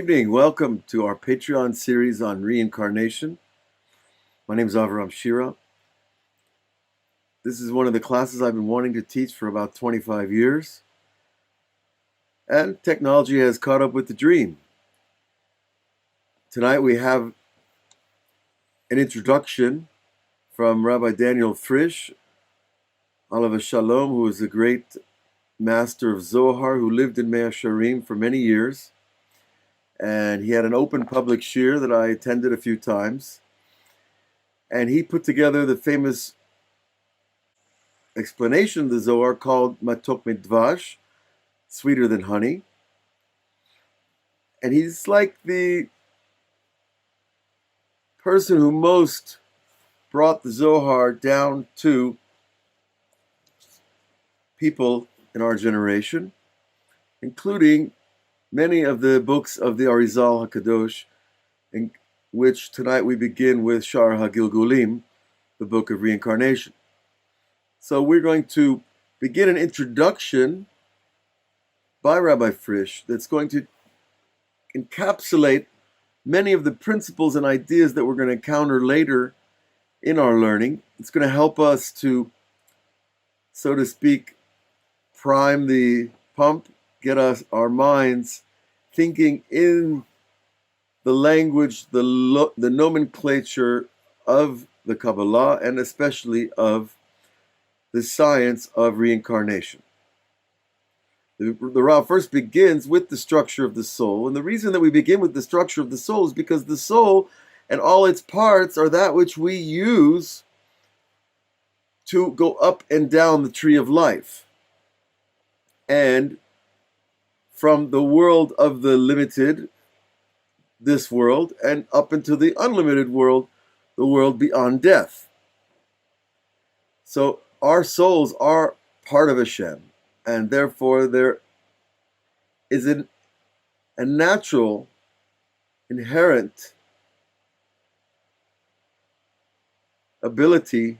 evening. Welcome to our Patreon series on reincarnation. My name is Avraham Shira. This is one of the classes I've been wanting to teach for about 25 years. And technology has caught up with the dream. Tonight we have an introduction from Rabbi Daniel Frisch, Alav Shalom, who is a great master of Zohar who lived in Mea Shearim for many years. And he had an open public shir that I attended a few times. And he put together the famous explanation of the Zohar called Matok Midvash, sweeter than honey. And he's like the person who most brought the Zohar down to people in our generation, including many of the books of the Arizal HaKadosh, in which tonight we begin with Sha'ar HaGilgulim, the book of reincarnation. So we're going to begin an introduction by Rabbi Frisch that's going to encapsulate many of the principles and ideas that we're going to encounter later in our learning. It's going to help us to, so to speak, prime the pump, get our minds thinking in the language, the nomenclature of the Kabbalah, and especially of the science of reincarnation. The Rav first begins with the structure of the soul, and the reason that we begin with the structure of the soul is because the soul and all its parts are that which we use to go up and down the tree of life. And from the world of the limited, this world, and up into the unlimited world, the world beyond death. So our souls are part of Hashem, and therefore there is a natural, inherent ability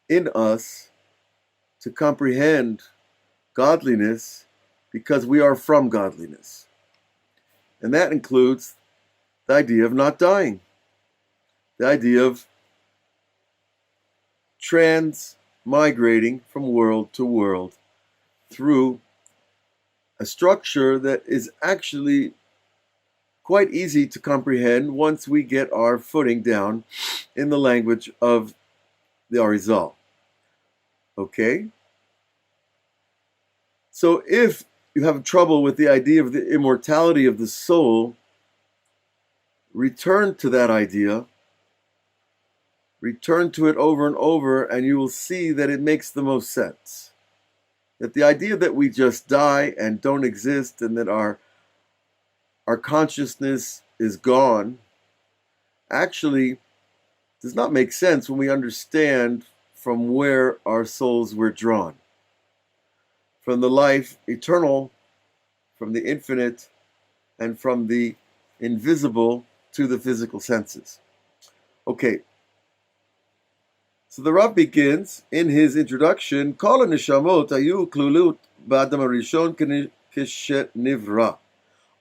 in us to comprehend godliness because we are from godliness. And that includes the idea of not dying, the idea of transmigrating from world to world through a structure that is actually quite easy to comprehend once we get our footing down in the language of the Arizal. Okay? So if you have trouble with the idea of the immortality of the soul, return to that idea, return to it over and over, and you will see that it makes the most sense. That the idea that we just die and don't exist and that our consciousness is gone actually does not make sense when we understand from where our souls were drawn. From the life eternal, from the infinite, and from the invisible to the physical senses. Okay, so the Rav begins in his introduction, Kol haneshamot hayu klulut b'adam harishon kishet nivra.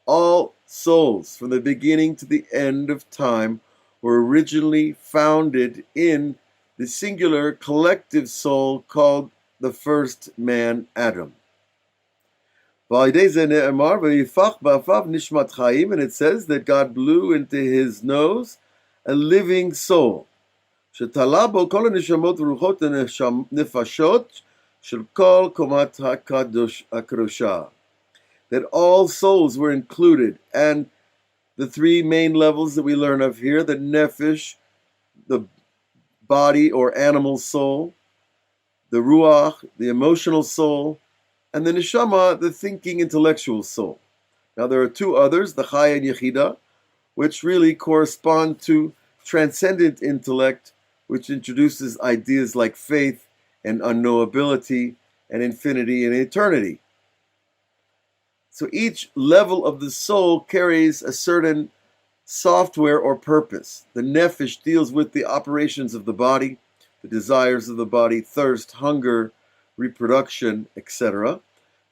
All souls, from the beginning to the end of time, were originally founded in the singular collective soul called the first man, Adam. And it says that God blew into his nose a living soul. That all souls were included, and the three main levels that we learn of here, the nefesh, the body or animal soul, the ruach, the emotional soul, and the neshama, the thinking intellectual soul. Now there are two others, the chai and yechida, which really correspond to transcendent intellect, which introduces ideas like faith and unknowability and infinity and eternity. So each level of the soul carries a certain software or purpose. The nefesh deals with the operations of the body, the desires of the body, thirst, hunger, reproduction, etc.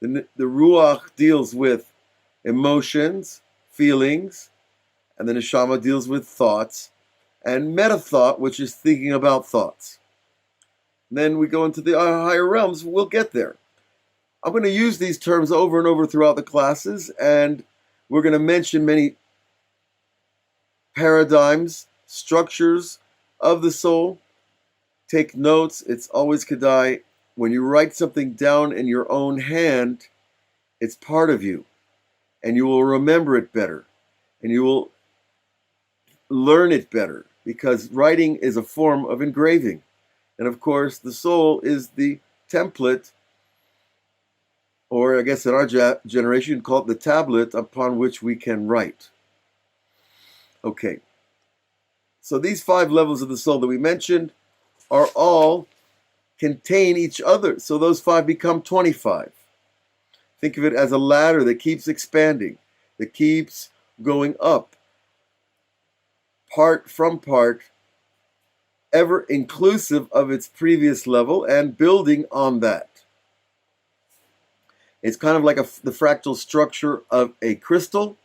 The ruach deals with emotions, feelings, and the neshama deals with thoughts, and meta-thought, which is thinking about thoughts. And then we go into the higher realms. We'll get there. I'm going to use these terms over and over throughout the classes, and we're going to mention many paradigms, structures of the soul. Take notes. It's always kedai. When you write something down in your own hand, it's part of you, and you will remember it better, and you will learn it better, because writing is a form of engraving. And of course, the soul is the template, or I guess in our generation, call it the tablet upon which we can write. Okay. So these 5 levels of the soul that we mentioned are all contain each other. So those 5 become 25. Think of it as a ladder that keeps expanding, that keeps going up, part from part, ever inclusive of its previous level and building on that. It's kind of like the fractal structure of a crystal.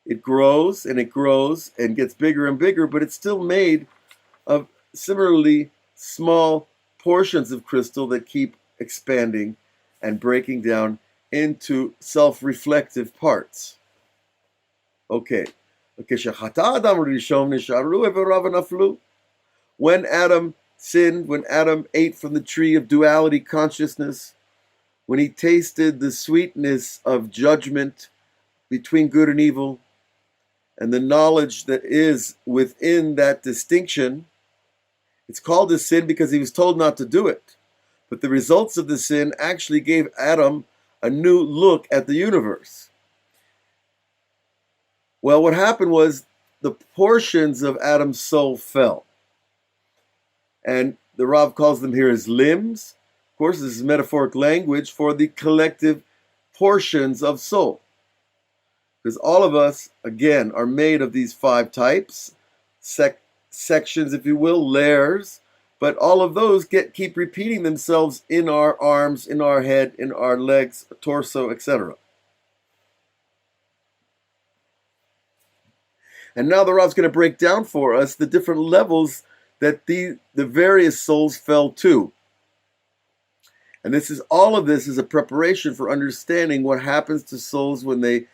It grows and gets bigger and bigger, but it's still made of similarly small portions of crystal that keep expanding and breaking down into self-reflective parts. Okay. When Adam sinned, when Adam ate from the tree of duality consciousness, when he tasted the sweetness of judgment between good and evil, and the knowledge that is within that distinction, it's called a sin because he was told not to do it. But the results of the sin actually gave Adam a new look at the universe. Well, what happened was the portions of Adam's soul fell. And the Rav calls them here as limbs. Of course, this is metaphoric language for the collective portions of soul. Because all of us, again, are made of these 5 types, sections, if you will, layers. But all of those keep repeating themselves in our arms, in our head, in our legs, torso, etc. And now the Rav's going to break down for us the different levels that the various souls fell to. And all of this is a preparation for understanding what happens to souls when they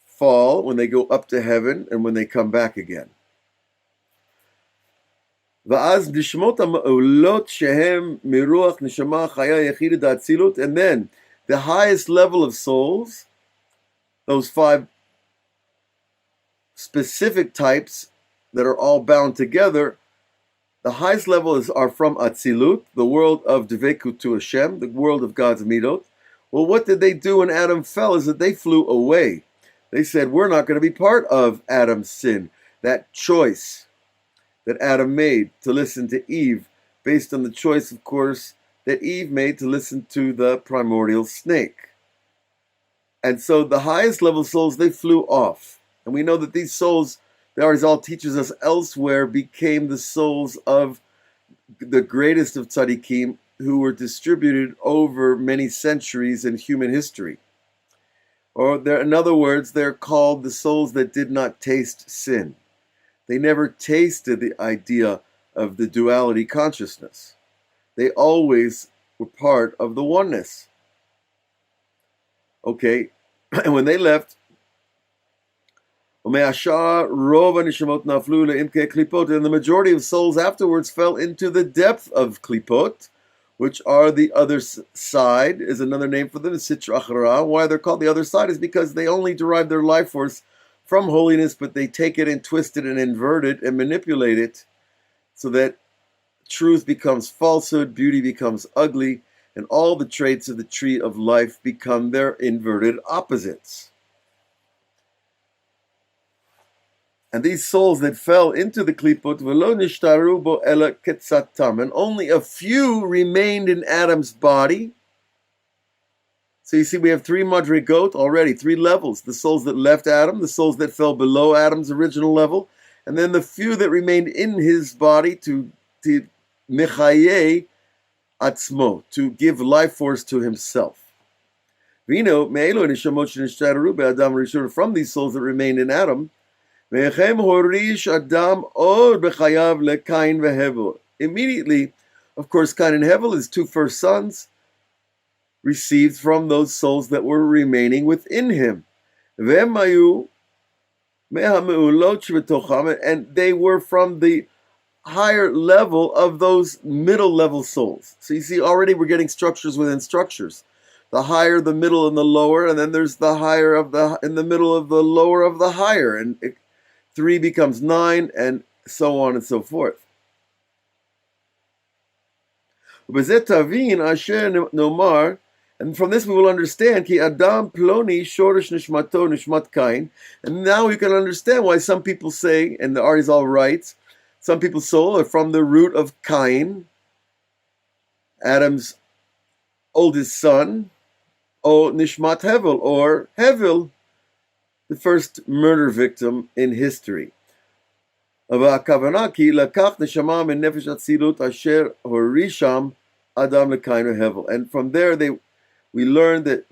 fall, when they go up to heaven, and when they come back again. And then the highest level of souls, those 5 specific types that are all bound together, the highest levels are from Atzilut, the world of Devekut to Hashem, the world of God's Midot. Well, what did they do when Adam fell is that they flew away. They said, we're not going to be part of Adam's sin. That choice that Adam made to listen to Eve, based on the choice, of course, that Eve made to listen to the primordial snake. And so the highest level souls, they flew off. And we know that these souls, the Arizal teaches us elsewhere, became the souls of the greatest of tzaddikim who were distributed over many centuries in human history. Or in other words, they're called the souls that did not taste sin. They never tasted the idea of the duality consciousness. They always were part of the oneness. Okay, and when they left, and the majority of souls afterwards fell into the depth of klipot, which are the other side, is another name for them, sitra achara. Why they're called the other side is because they only derive their life force from holiness, but they take it and twist it and invert it and manipulate it so that truth becomes falsehood, beauty becomes ugly, and all the traits of the tree of life become their inverted opposites. And these souls that fell into the klipot, v'lo nishtaru bo ela ketzatam, and only a few remained in Adam's body. So you see, we have 3 madrigot already, 3 levels. The souls that left Adam, the souls that fell below Adam's original level, and then the few that remained in his body to mechaye atzmo, to give life force to himself. From these souls that remained in Adam, immediately, of course, Cain and Hevel, his two first sons, received from those souls that were remaining within him. And they were from the higher level of those middle level souls. So you see, already we're getting structures within structures. The higher, the middle, and the lower, and then there's the higher of the in the middle of the lower of the higher, and 3 becomes 9, and so on and so forth. And from this we will understand ki Adam ploni shorish nishmato nishmat Kain. And now we can understand why some people say, and the Arizal writes, some people's soul are from the root of Cain, Adam's oldest son, or Nishmat Hevel, or Hevel, the first murder victim in history. And from there we learned that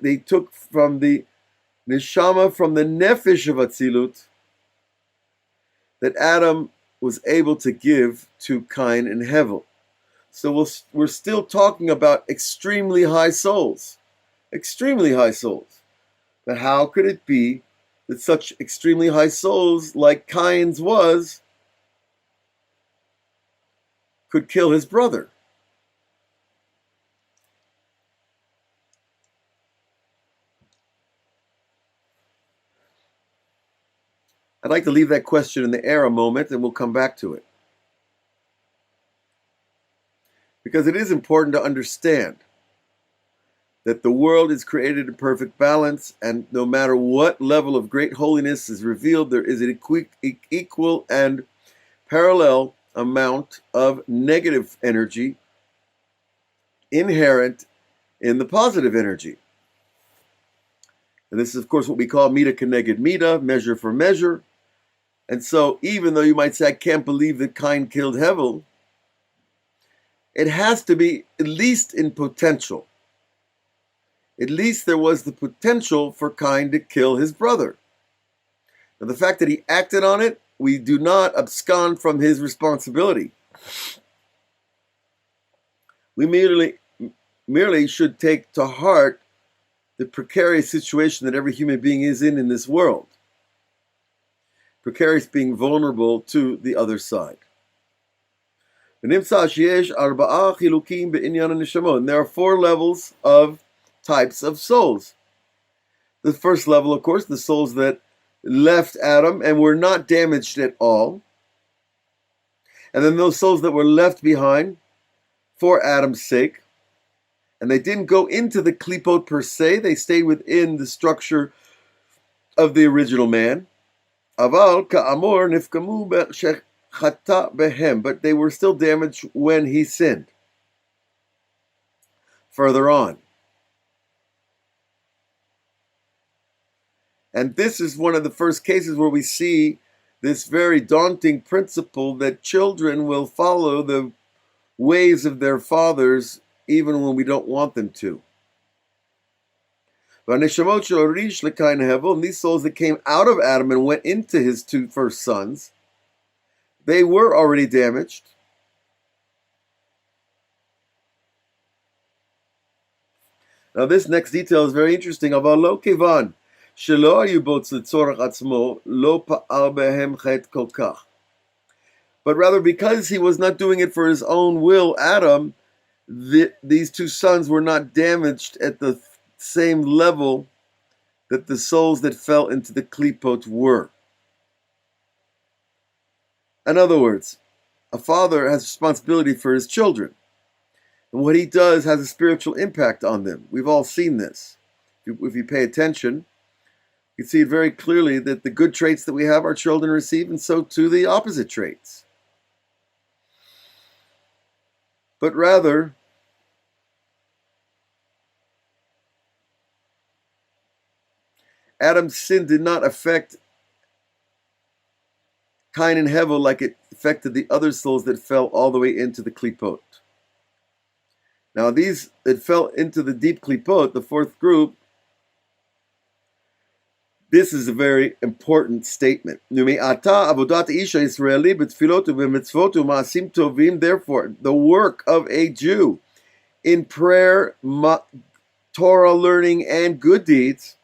they took from the neshama, from the nefesh of Atzilut, that Adam was able to give to Cain and Hevel. So we're still talking about extremely high souls. Extremely high souls. But how could it be that such extremely high souls, like Cain's was, could kill his brother? I'd like to leave that question in the air a moment, and we'll come back to it. Because it is important to understand that the world is created in perfect balance, and no matter what level of great holiness is revealed, there is an equal and parallel amount of negative energy inherent in the positive energy. And this is, of course, what we call mida keneged mida, measure for measure. And so, even though you might say, I can't believe that Cain killed Hevel, it has to be at least in potential. At least there was the potential for Cain to kill his brother. Now, the fact that he acted on it, we do not abscond from his responsibility. We merely should take to heart the precarious situation that every human being is in this world. Precarious, being vulnerable to the other side. And there are 4 levels of types of souls. The first level, of course, the souls that left Adam and were not damaged at all. And then those souls that were left behind for Adam's sake. And they didn't go into the klipot per se, they stayed within the structure of the original man. Aval ka'amor nifkamu shechata behem, but they were still damaged when he sinned. Further on. And this is one of the first cases where we see this very daunting principle that children will follow the ways of their fathers even when we don't want them to. And these souls that came out of Adam and went into his 2 first sons, they were already damaged. Now this next detail is very interesting. But rather, because he was not doing it for his own will, Adam, these 2 sons were not damaged at the same level that the souls that fell into the klipot were. In other words, a father has responsibility for his children. And what he does has a spiritual impact on them. We've all seen this. If you pay attention, you see it very clearly that the good traits that we have, our children receive, and so too the opposite traits. But rather, Adam's sin did not affect Cain and Hevel like it affected the other souls that fell all the way into the klipot. Now these that fell into the deep klipot, the 4th group, This is a very important statement. Therefore, the work of a Jew in prayer, Torah learning, and good deeds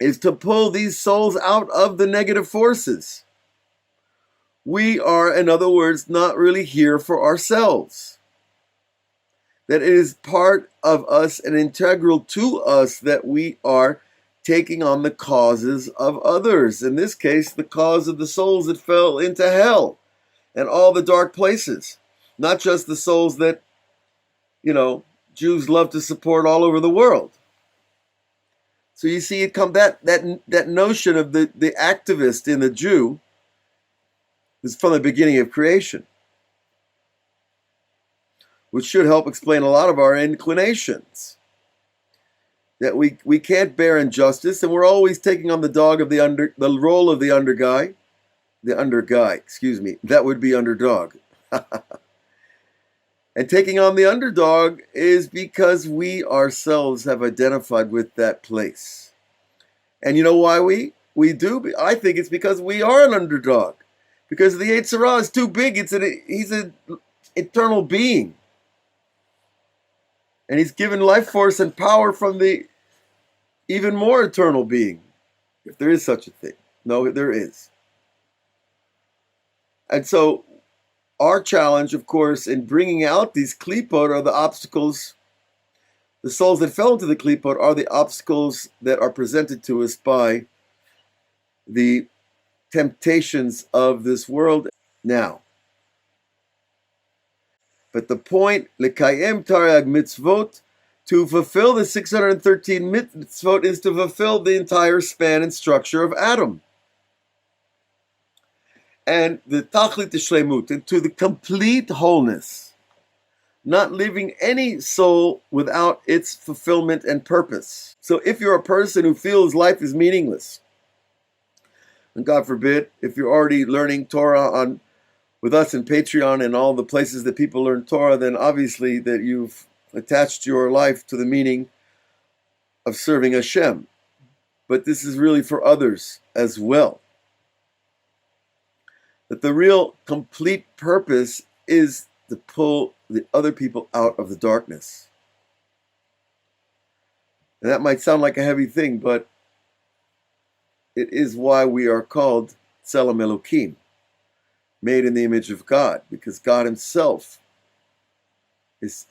is to pull these souls out of the negative forces. We are, in other words, not really here for ourselves. That it is part of us and integral to us that we are taking on the causes of others. In this case, the cause of the souls that fell into hell and all the dark places. Not just the souls that, Jews love to support all over the world. So you see, that notion of the activist in the Jew is from the beginning of creation, which should help explain a lot of our inclinations. That we can't bear injustice, and we're always taking on the role of the underguy. That would be underdog. And taking on the underdog is because we ourselves have identified with that place. And you know why we do? I think it's because we are an underdog. Because the Yetzer Hara is too big. He's an eternal being. And he's given life force and power from the even more eternal being. If there is such a thing. No, there is. And so our challenge, of course, in bringing out these klipot are the obstacles. The souls that fell into the klipot are the obstacles that are presented to us by the temptations of this world now. But the point, lekayem tariag mitzvot, to fulfill the 613 mitzvot is to fulfill the entire span and structure of Adam. And the tachlit shlemut, into the complete wholeness, not leaving any soul without its fulfillment and purpose. So if you're a person who feels life is meaningless, and God forbid, if you're already learning Torah with us in Patreon and all the places that people learn Torah, then obviously that you've attached your life to the meaning of serving Hashem. But this is really for others as well. That the real complete purpose is to pull the other people out of the darkness. And that might sound like a heavy thing, but it is why we are called Tselem Elokim, made in the image of God, because God himself is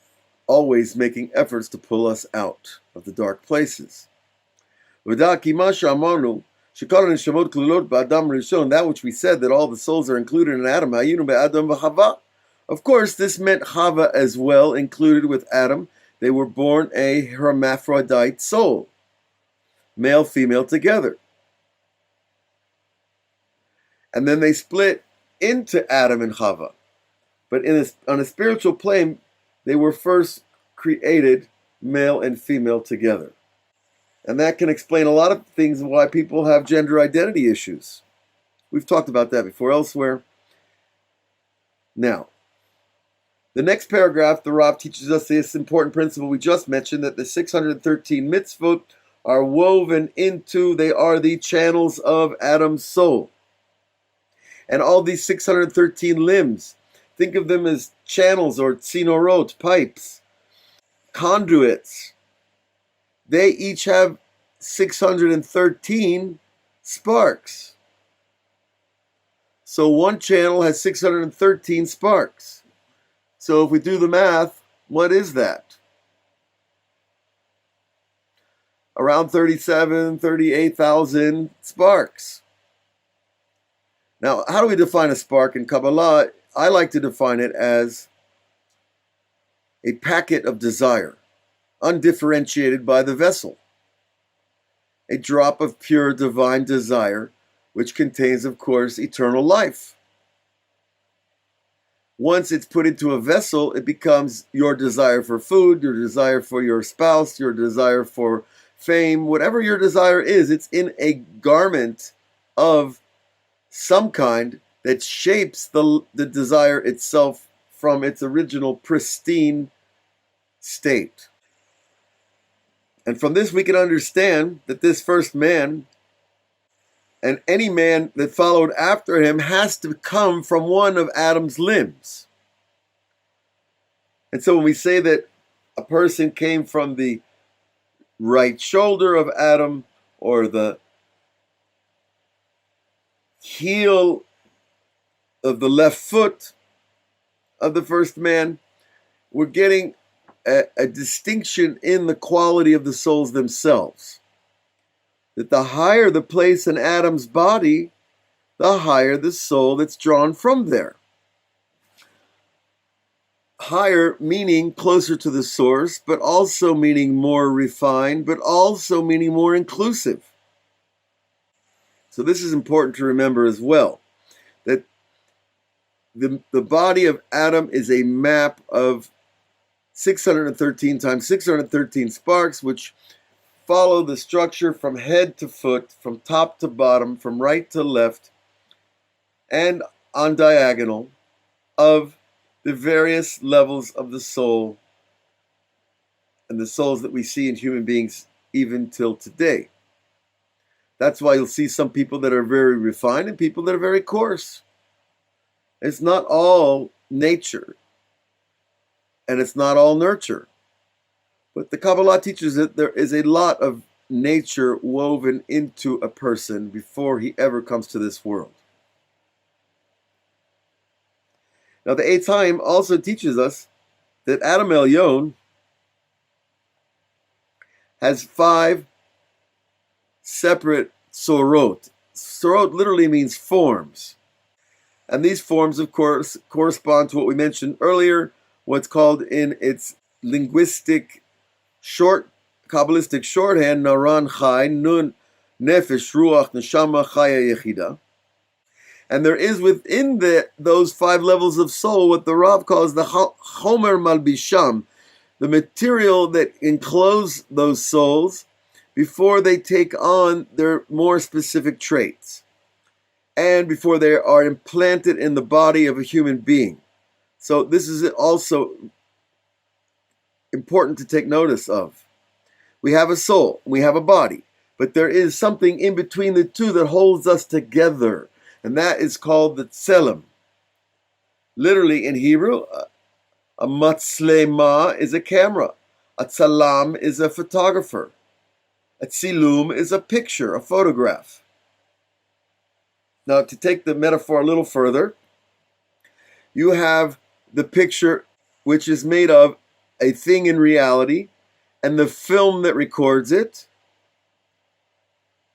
always making efforts to pull us out of the dark places. That which we said, that all the souls are included in Adam. Of course, this meant Chava as well, included with Adam. They were born a hermaphrodite soul, male, female together. And then they split into Adam and Chava. But on a spiritual plane, they were first created male and female together. And that can explain a lot of things why people have gender identity issues. We've talked about that before elsewhere. Now, the next paragraph, the Rav teaches us this important principle we just mentioned, that the 613 mitzvot are woven into, they are the channels of Adam's soul. And all these 613 limbs, think of them as channels or tzinorot, pipes, conduits. They each have 613 sparks. So one channel has 613 sparks. So if we do the math, what is that? Around 38,000 sparks. Now, how do we define a spark in Kabbalah? I like to define it as a packet of desire, undifferentiated by the vessel. A drop of pure divine desire, which contains, of course, eternal life. Once it's put into a vessel, it becomes your desire for food, your desire for your spouse, your desire for fame, whatever your desire is, it's in a garment of some kind that shapes the desire itself from its original pristine state. And from this we can understand that this first man And any man that followed after him has to come from one of Adam's limbs. And so when we say that a person came from the right shoulder of Adam, or the heel of the left foot of the first man, we're getting a distinction in the quality of the souls themselves. That the higher the place in Adam's body, the higher the soul that's drawn from there. Higher meaning closer to the source, but also meaning more refined, but also meaning more inclusive. So this is important to remember as well, that the body of Adam is a map of 613 times 613 sparks, which follow the structure from head to foot, from top to bottom, from right to left, and on diagonal of the various levels of the soul and the souls that we see in human beings even till today. That's why you'll see some people that are very refined and people that are very coarse. It's not all nature, and it's not all nurture. But the Kabbalah teaches that there is a lot of nature woven into a person before he ever comes to this world. Now the Eitz Chaim also teaches us that Adam Elyon has 5 separate sorot. Sorot literally means forms. And these forms, of course, correspond to what we mentioned earlier, what's called in its linguistic Kabbalistic shorthand, Naran Chai, Nun, Nefesh, Ruach, Neshama, Chaya, Yechida. And there is within those 5 levels of soul what the Rav calls the Chomer Malbisham, the material that enclose those souls before they take on their more specific traits, and before they are implanted in the body of a human being. So this is also important to take notice of. We have a soul, we have a body, but there is something in between the two that holds us together, and that is called the tselem. Literally in Hebrew, a matzlema is a camera, a tsalam is a photographer, a tzilum is a picture, a photograph. Now, to take the metaphor a little further, you have the picture which is made of a thing in reality, and the film that records it,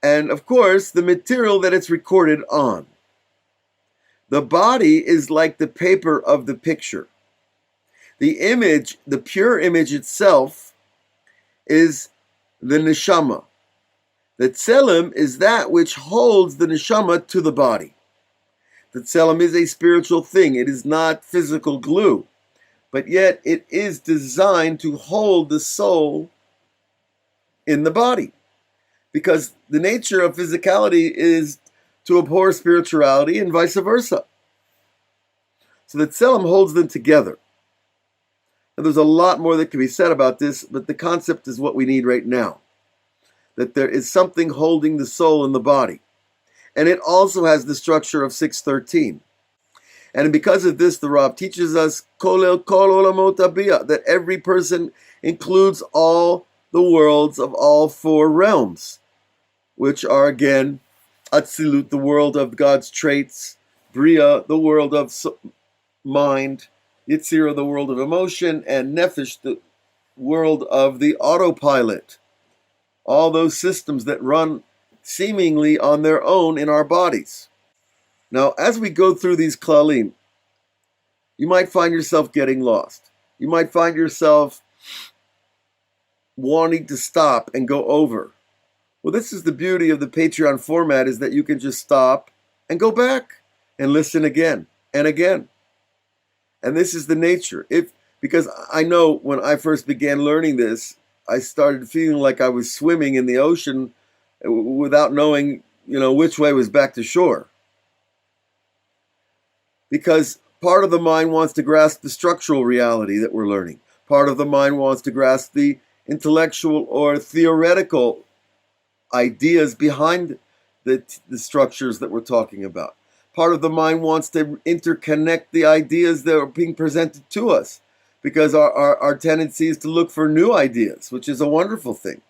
and of course, the material that it's recorded on. The body is like the paper of the picture. The image, the pure image itself, is the neshama. The tselem is that which holds the neshama to the body. The tselem is a spiritual thing. It is not physical glue, but yet it is designed to hold the soul in the body, because the nature of physicality is to abhor spirituality and vice versa. So the tselem holds them together. And there's a lot more that can be said about this, but the concept is what we need right now. That there is something holding the soul in the body. And it also has the structure of 613. And because of this, the Rav teaches us kolel kol olamot abiyah, that every person includes all the worlds of all 4 realms, which are again Atzilut, the world of God's traits, Bria, the world of mind, Yitzira, the world of emotion, and Nefesh, the world of the autopilot. All those systems that run seemingly on their own in our bodies. Now, as we go through these klalim, you might find yourself getting lost. You might find yourself wanting to stop and go over. Well, this is the beauty of the Patreon format, is that you can just stop and go back and listen again and again. And this is the nature. Because I know when I first began learning this, I started feeling like I was swimming in the ocean without knowing, which way was back to shore. Because part of the mind wants to grasp the structural reality that we're learning. Part of the mind wants to grasp the intellectual or theoretical ideas behind the structures that we're talking about. Part of the mind wants to interconnect the ideas that are being presented to us, because our tendency is to look for new ideas, which is a wonderful thing.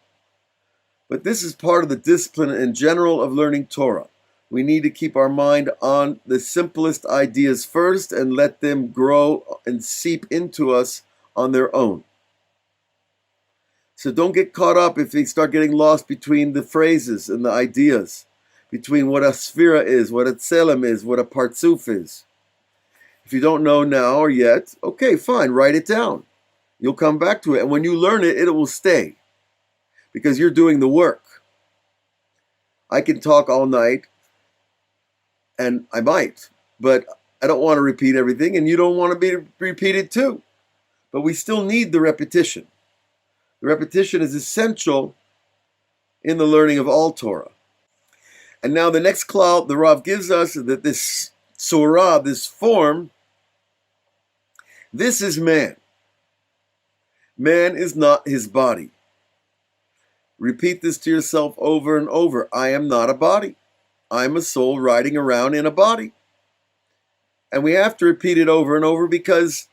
But this is part of the discipline in general of learning Torah. We need to keep our mind on the simplest ideas first and let them grow and seep into us on their own. So don't get caught up if you start getting lost between the phrases and the ideas, between what a Shira is, what a Tselem is, what a Partzuf is. If you don't know now or yet, okay, fine, write it down. You'll come back to it. And when you learn it, it will stay, because you're doing the work. I can talk all night, and I might, but I don't want to repeat everything, and you don't want to be repeated too. But we still need the repetition. The repetition is essential in the learning of all Torah. And now the next cloud the Rav gives us, that this surah, this form, this is man. Man is not his body. Repeat this to yourself over and over. I am not a body. I'm a soul riding around in a body. And we have to repeat it over and over, because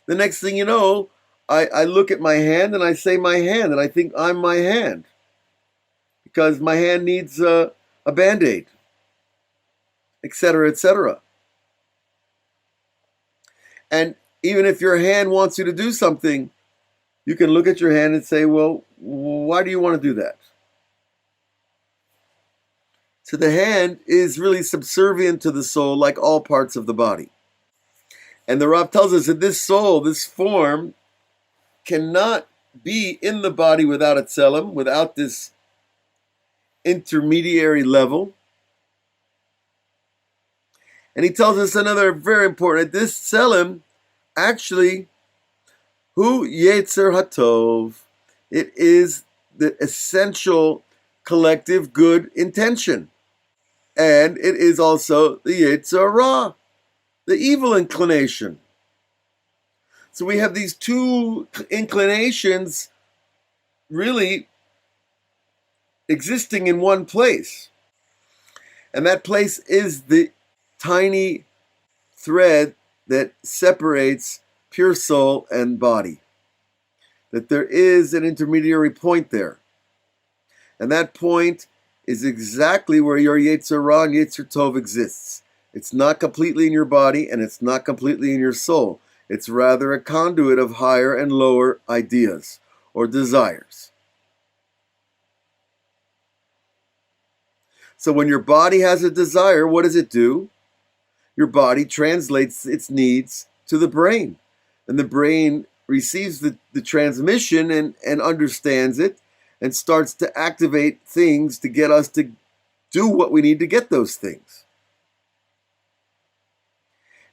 the next thing you know, I look at my hand and I say my hand, and I think I'm my hand, because my hand needs a Band-Aid, etc., etc. And even if your hand wants you to do something, you can look at your hand and say, well, why do you want to do that? So the hand is really subservient to the soul, like all parts of the body. And the Rav tells us that this soul, this form, cannot be in the body without a tselem, without this intermediary level. And he tells us another very important, this tselem actually, hu yetzer hatov, it is the essential collective good intention. And it is also the yetzer ra, the evil inclination. So we have these two inclinations really existing in one place. And that place is the tiny thread that separates pure soul and body. That there is an intermediary point there. And that point is exactly where your Yetzer Ra and Yetzer Tov exists. It's not completely in your body, and it's not completely in your soul. It's rather a conduit of higher and lower ideas or desires. So when your body has a desire, what does it do? Your body translates its needs to the brain. And the brain receives the transmission and understands it and starts to activate things to get us to do what we need to get those things.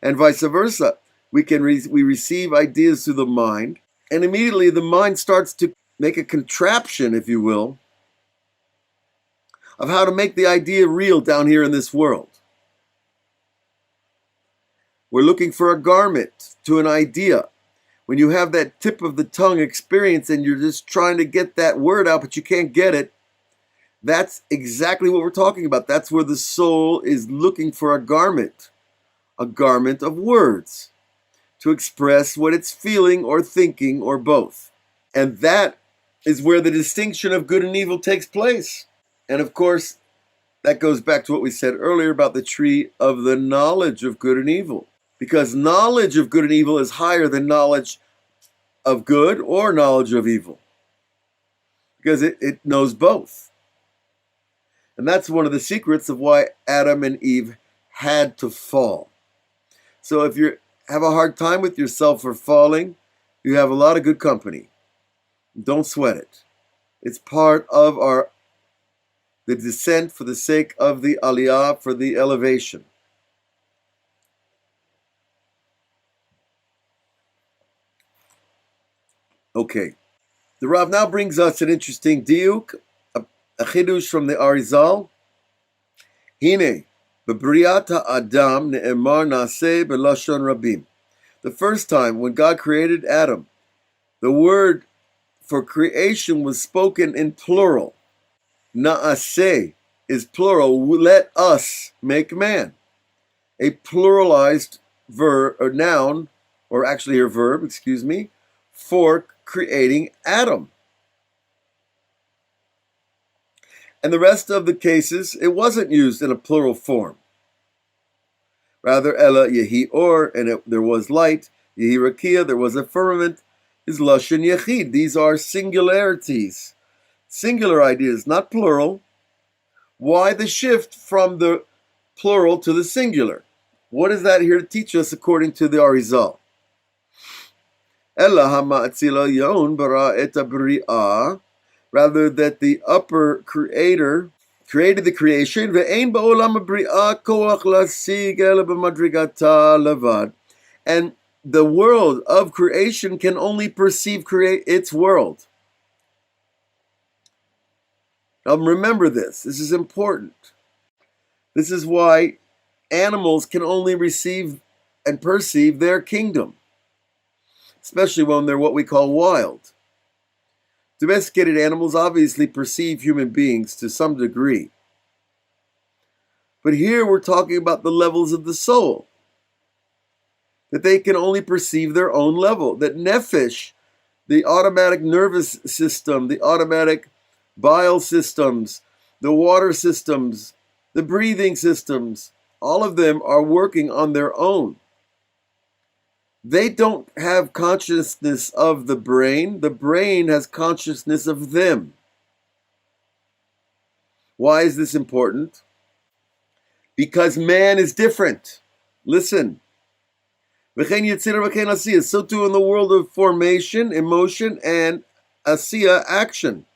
And vice versa. We receive ideas through the mind, and immediately the mind starts to make a contraption, if you will, of how to make the idea real down here in this world. We're looking for a garment to an idea. When you have that tip of the tongue experience and you're just trying to get that word out, but you can't get it, that's exactly what we're talking about. That's where the soul is looking for a garment of words, to express what it's feeling or thinking or both. And that is where the distinction of good and evil takes place. And of course, that goes back to what we said earlier about the tree of the knowledge of good and evil. Because knowledge of good and evil is higher than knowledge of good or knowledge of evil. Because it knows both. And that's one of the secrets of why Adam and Eve had to fall. So if you have a hard time with yourself for falling, you have a lot of good company. Don't sweat it. It's part of the descent for the sake of the aliyah, for the elevation. Okay. The Rav now brings us an interesting diuk, a chidush from the Arizal. Hine, bebriat ha'adam ne'emar na'aseh b'lashon rabim. The first time when God created Adam, the word for creation was spoken in plural, na'aseh, is plural. Let us make man. A pluralized verb or noun, or actually a verb, excuse me, for creating Adam. And the rest of the cases, it wasn't used in a plural form. Rather, Ella Yehi Or, and there was light. Yehi Rakia, there was a firmament. Is Lashon Yechid. These are singularities, singular ideas, not plural. Why the shift from the plural to the singular? What is that here to teach us according to the Arizal? Ella ha'ma'atzila yon bara et ha'bri'ah, rather that the upper creator created the creation, ve'ein ba'olam ha'bri'ah koach lasig ela b'madrigata levad, and the world of creation can only perceive its world. Now remember this. This is important. This is why animals can only receive and perceive their kingdom, especially when they're what we call wild. Domesticated animals obviously perceive human beings to some degree. But here we're talking about the levels of the soul, that they can only perceive their own level, that nephesh, the automatic nervous system, the automatic bile systems, the water systems, the breathing systems, all of them are working on their own. They don't have consciousness of the brain. The brain has consciousness of them. Why is this important? Because man is different. Listen. So too in the world of formation, emotion, and asiya, action.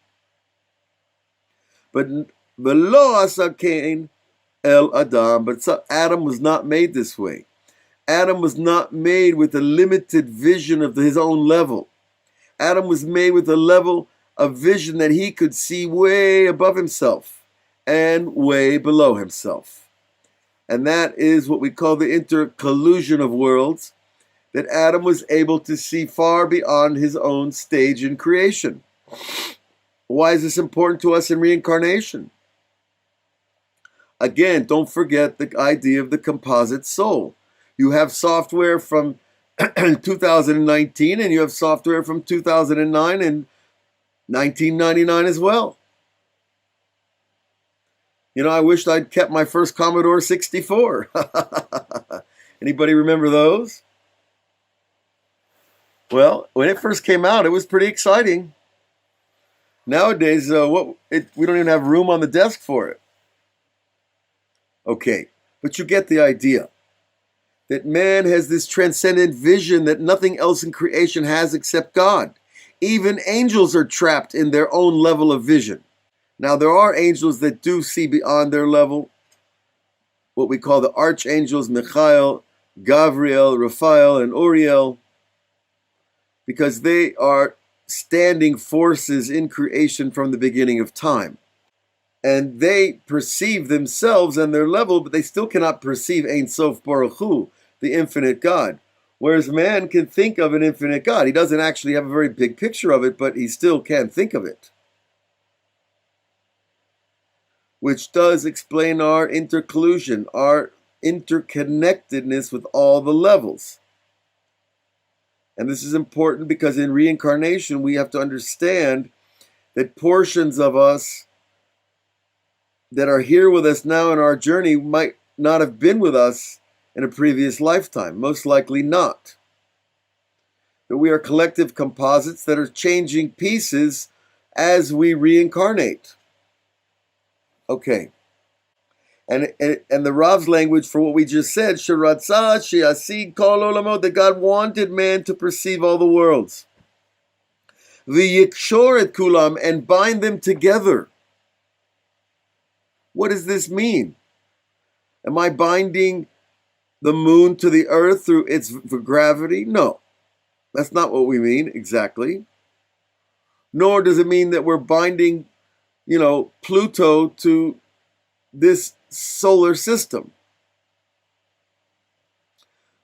But v'lo asa Cain el Adam. But Adam was not made this way. Adam was not made with a limited vision of his own level. Adam was made with a level of vision that he could see way above himself and way below himself. And that is what we call the intercollusion of worlds, that Adam was able to see far beyond his own stage in creation. Why is this important to us in reincarnation? Again, don't forget the idea of the composite soul. You have software from 2019 and you have software from 2009 and 1999 as well. You know, I wished I'd kept my first Commodore 64. Anybody remember those? Well, when it first came out, it was pretty exciting. Nowadays, we don't even have room on the desk for it. Okay, but you get the idea. That man has this transcendent vision that nothing else in creation has except God. Even angels are trapped in their own level of vision. Now, there are angels that do see beyond their level, what we call the archangels, Michael, Gabriel, Raphael, and Uriel, because they are standing forces in creation from the beginning of time. And they perceive themselves and their level, but they still cannot perceive Ein Sof Baruch Hu, the infinite God. Whereas man can think of an infinite God. He doesn't actually have a very big picture of it, but he still can think of it. Which does explain our intercollusion, our interconnectedness with all the levels. And this is important because in reincarnation, we have to understand that portions of us that are here with us now in our journey might not have been with us in a previous lifetime, most likely not. That we are collective composites that are changing pieces as we reincarnate. Okay. And the Rav's language for what we just said, Shiratzah she'asid kol olamot, that God wanted man to perceive all the worlds. V'yikshor et kulam, and bind them together. What does this mean? Am I binding the moon to the earth through its gravity? No, that's not what we mean exactly. Nor does it mean that we're binding, Pluto to this solar system.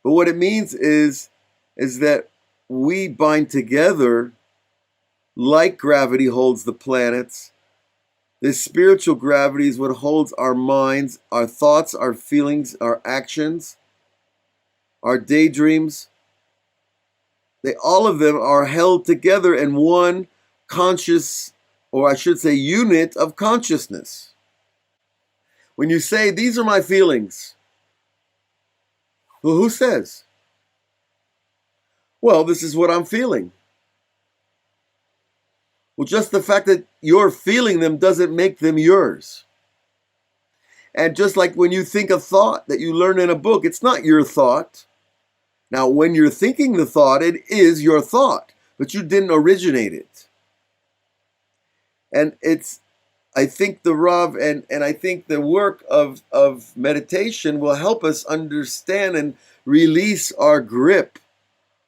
But what it means is that we bind together like gravity holds the planets, This spiritual gravity is what holds our minds, our thoughts, our feelings, our actions, our daydreams. All of them are held together in one conscious, or I should say, unit of consciousness. When you say, these are my feelings, well, who says? Well, this is what I'm feeling. Well, just the fact that you're feeling them doesn't make them yours. And just like when you think a thought that you learn in a book, it's not your thought. Now, when you're thinking the thought, it is your thought, but you didn't originate it. And I think the Rav and I think the work of meditation will help us understand and release our grip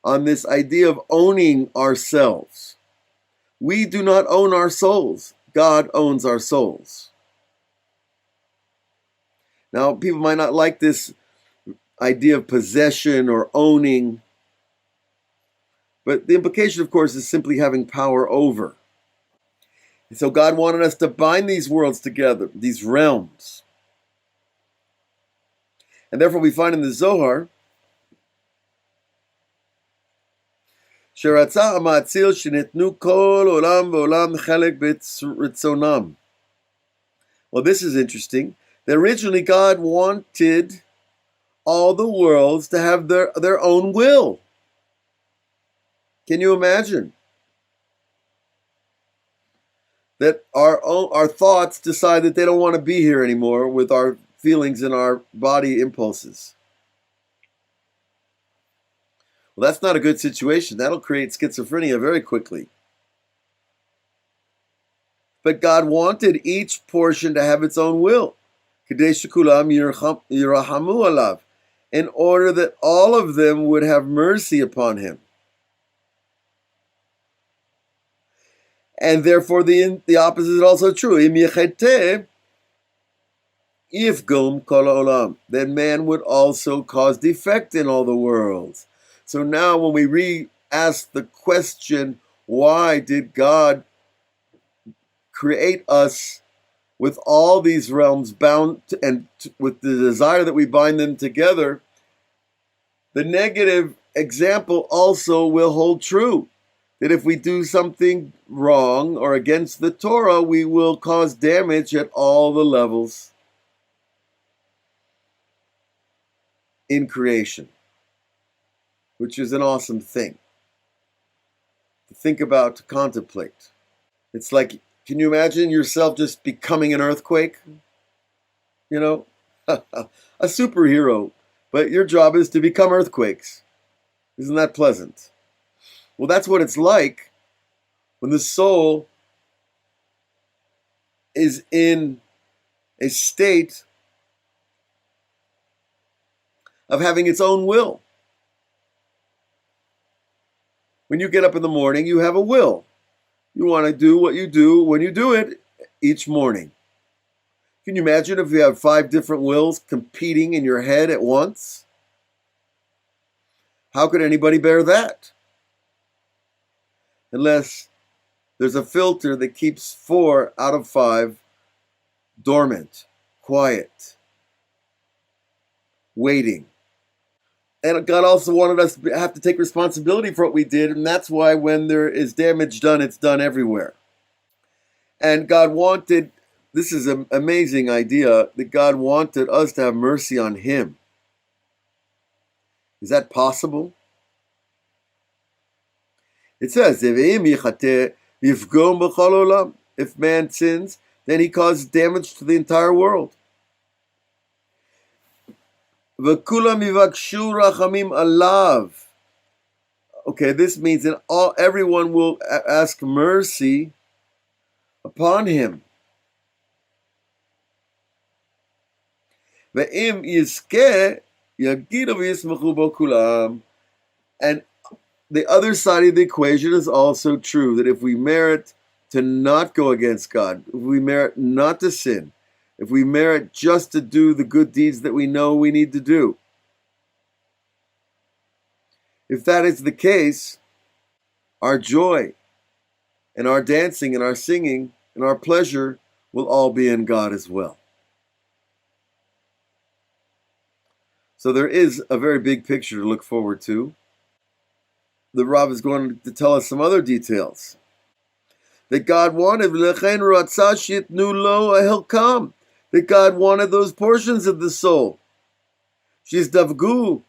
on this idea of owning ourselves. We do not own our souls. God owns our souls. Now, people might not like this idea of possession or owning, but the implication, of course, is simply having power over. And so God wanted us to bind these worlds together, these realms. And therefore we find in the Zohar, שרצה המאציל שניתנו כל עולם ועולם חלק ברצונם. Well, this is interesting. That originally God wanted all the worlds to have their own will. Can you imagine? That our thoughts decide that they don't want to be here anymore with our feelings and our body impulses. Well, that's not a good situation. That'll create schizophrenia very quickly. But God wanted each portion to have its own will. כדי שכולם ירחמו עליו, in order that all of them would have mercy upon him. And therefore the opposite is also true. Im yecheteh yifgom kol ha'olam, then man would also cause defect in all the worlds. So now when we re-ask the question, why did God create us with all these realms bound with the desire that we bind them together, the negative example also will hold true. That if we do something wrong or against the Torah, we will cause damage at all the levels in creation, which is an awesome thing to think about, to contemplate. It's like, can you imagine yourself just becoming an earthquake? You know, a superhero, but your job is to become earthquakes. Isn't that pleasant? Well, that's what it's like when the soul is in a state of having its own will. When you get up in the morning, you have a will. You want to do what you do when you do it each morning. Can you imagine if you have 5 different wills competing in your head at once? How could anybody bear that? Unless there's a filter that keeps 4 out of 5 dormant, quiet, waiting. And God also wanted us to have to take responsibility for what we did, and that's why when there is damage done, it's done everywhere. And God wanted, this is an amazing idea, that God wanted us to have mercy on Him. Is that possible? It says, if man sins, then he causes damage to the entire world. Okay, this means that everyone will ask mercy upon him. And the other side of the equation is also true, that if we merit to not go against God, if we merit not to sin, if we merit just to do the good deeds that we know we need to do, if that is the case, our joy and our dancing and our singing and our pleasure will all be in God as well. So there is a very big picture to look forward to. The Rav is going to tell us some other details. That God wanted, that God wanted those portions of the soul. Davgu,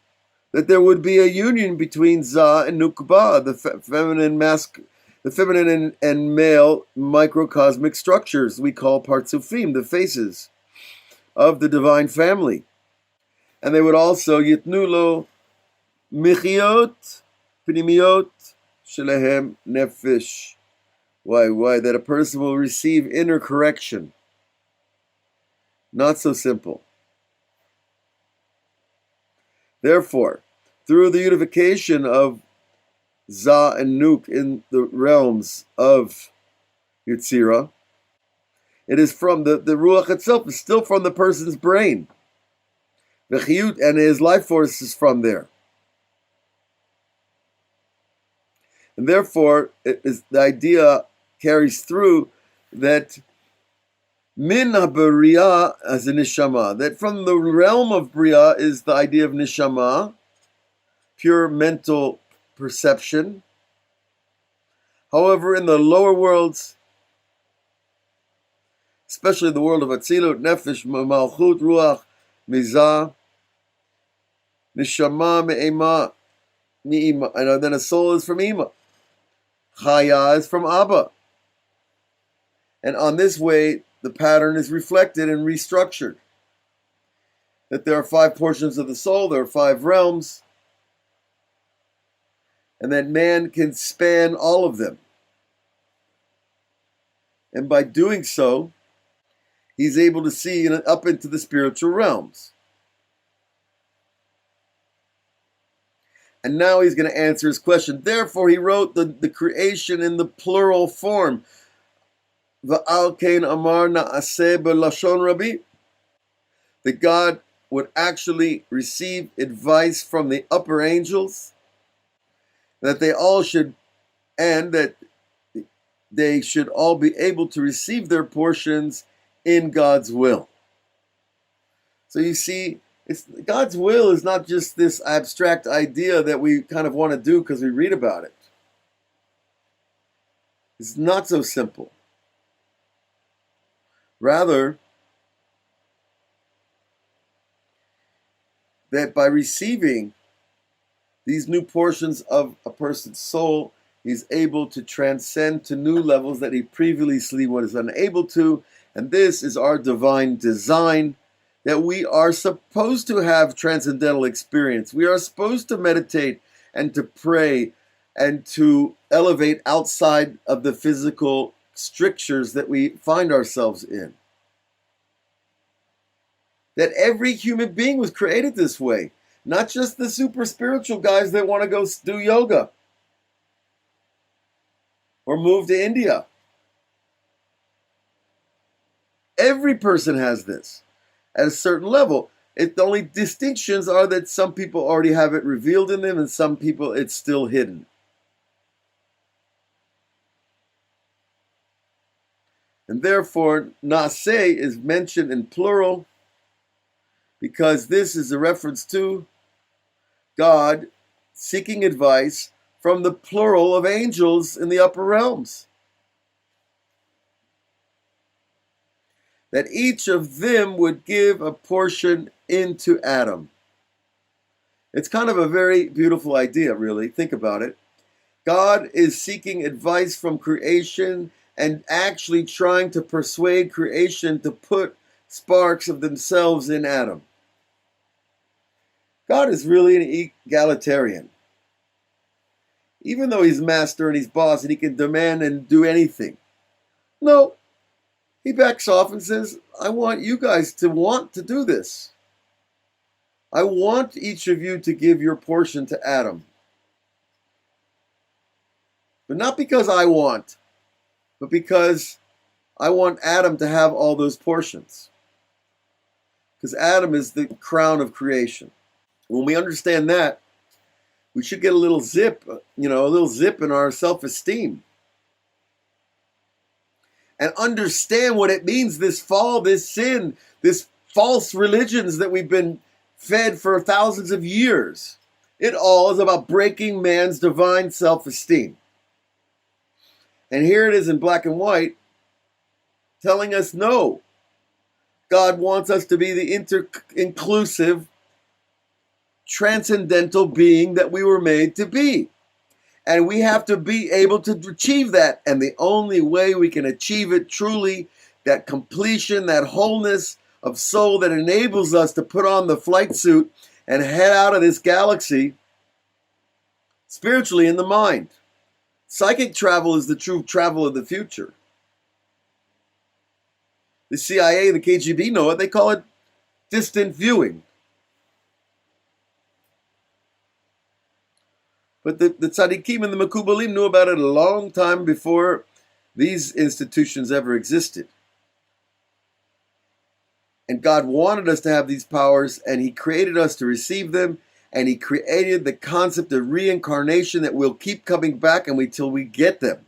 that there would be a union between Za and Nukba, the feminine and male microcosmic structures we call Partsufim, the faces of the divine family. And they would also Yitnulo Michiot Pnimiot Shelehem Nefesh. Why? That a person will receive inner correction. Not so simple. Therefore, through the unification of Za and Nuk in the realms of Yetzirah, it is from the Ruach itself is still from the person's brain. The Chiyut and his life force is from there. And therefore, the idea carries through that Min ha-bariya as a neshama, that from the realm of bria is the idea of neshama, pure mental perception. However, in the lower worlds, especially the world of Atzilut, Nefesh, Malchut, Ruach, Mizah, Neshama, Me'ema, and then a soul is from Ima. Chaya is from Abba. And on this way, the pattern is reflected and restructured. That there are 5 portions of the soul, there are 5 realms, and that man can span all of them. And by doing so, he's able to see up into the spiritual realms. And now he's going to answer his question. Therefore, he wrote the creation in the plural form. Va'al kein amar na'aseh b'lashon rabbi. That God would actually receive advice from the upper angels, that they all should, and that they should all be able to receive their portions in God's will. So you see, God's will is not just this abstract idea that we kind of want to do because we read about it. It's not so simple. Rather, that by receiving these new portions of a person's soul, he's able to transcend to new levels that he previously was unable to. And this is our divine design, that we are supposed to have transcendental experience. We are supposed to meditate and to pray and to elevate outside of the physical strictures that we find ourselves in. That every human being was created this way. Not just the super spiritual guys that want to go do yoga or move to India. Every person has this at a certain level. The only distinctions are that some people already have it revealed in them and some people it's still hidden. And therefore, Naseh is mentioned in plural because this is a reference to God seeking advice from the plural of angels in the upper realms. That each of them would give a portion into Adam. It's kind of a very beautiful idea, really. Think about it. God is seeking advice from creation and actually trying to persuade creation to put sparks of themselves in Adam. God is really an egalitarian. Even though he's master and he's boss and he can demand and do anything. No, he backs off and says, I want you guys to want to do this. I want each of you to give your portion to Adam. But not because I want, but because I want Adam to have all those portions. Because Adam is the crown of creation. When we understand that, we should get a little zip in our self-esteem. and understand what it means, this fall, this sin, this false religions that we've been fed for thousands of years. It all is about breaking man's divine self-esteem. And here it is in black and white, telling us no. God wants us to be the inclusive, transcendental being that we were made to be. And we have to be able to achieve that. And the only way we can achieve it truly, that completion, that wholeness of soul that enables us to put on the flight suit and head out of this galaxy, spiritually in the mind. Psychic travel is the true travel of the future. The CIA, the KGB know it. They call it distant viewing. But the tzaddikim and the mekubalim knew about it a long time before these institutions ever existed. And God wanted us to have these powers, and He created us to receive them, and He created the concept of reincarnation that we'll keep coming back until we get them.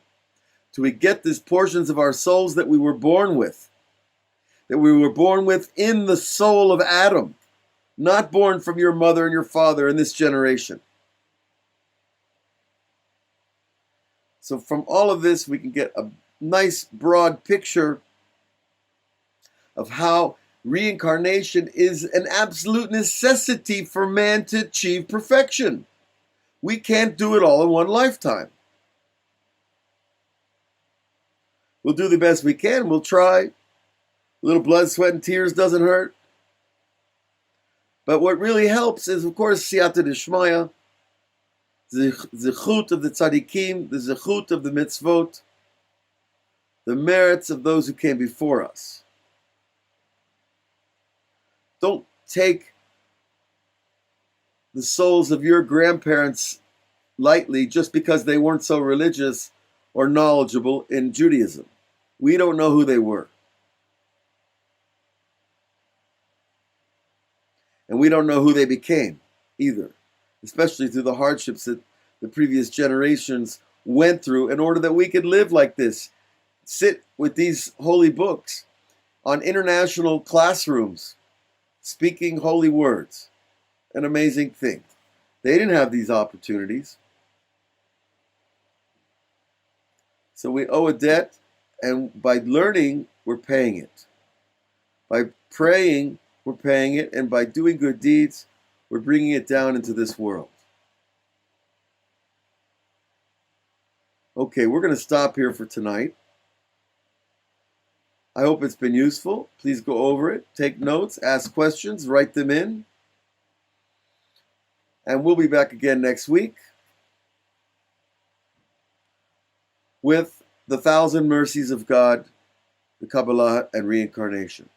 Till we get these portions of our souls that we were born with. That we were born with in the soul of Adam. Not born from your mother and your father in this generation. So from all of this, we can get a nice broad picture of how reincarnation is an absolute necessity for man to achieve perfection. We can't do it all in one lifetime. We'll do the best we can. We'll try. A little blood, sweat, and tears doesn't hurt. But what really helps is, of course, siyata d'shmaya, the zechut of the tzaddikim, the zechut of the mitzvot, the merits of those who came before us. Don't take the souls of your grandparents lightly just because they weren't so religious or knowledgeable in Judaism. We don't know who they were. And we don't know who they became either, especially through the hardships that the previous generations went through in order that we could live like this, sit with these holy books on international classrooms, speaking holy words. An amazing thing. They didn't have these opportunities. So we owe a debt, and by learning, we're paying it. By praying, we're paying it, and by doing good deeds, we're bringing it down into this world. Okay, we're going to stop here for tonight. I hope it's been useful. Please go over it, take notes, ask questions, write them in. And we'll be back again next week with the 1,000 Mercies of God, the Kabbalah and Reincarnation.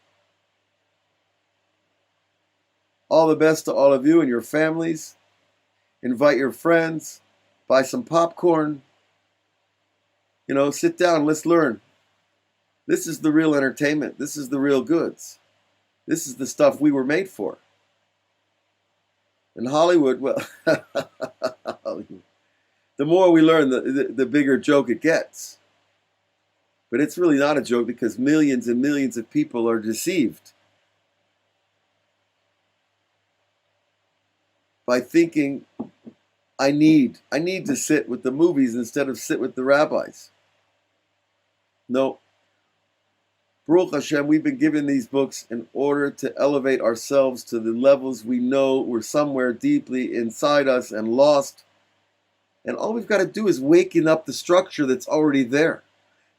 All the best to all of you and your families. Invite your friends. Buy some popcorn. Sit down. Let's learn. This is the real entertainment. This is the real goods. This is the stuff we were made for. In Hollywood, well, the more we learn, the bigger joke it gets. But it's really not a joke because millions and millions of people are deceived by thinking, I need to sit with the movies instead of sit with the rabbis. No. Baruch Hashem, we've been given these books in order to elevate ourselves to the levels we know we're somewhere deeply inside us and lost. And all we've got to do is waken up the structure that's already there.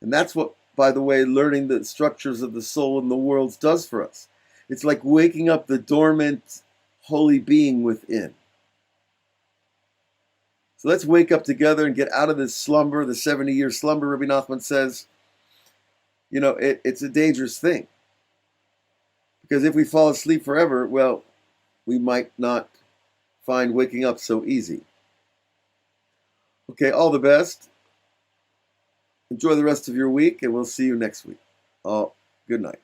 And that's what, by the way, learning the structures of the soul and the worlds does for us. It's like waking up the dormant, holy being within. So let's wake up together and get out of this slumber, the 70-year slumber, Rabbi Nachman says. It's a dangerous thing. Because if we fall asleep forever, well, we might not find waking up so easy. Okay, all the best. Enjoy the rest of your week, and we'll see you next week. Good night.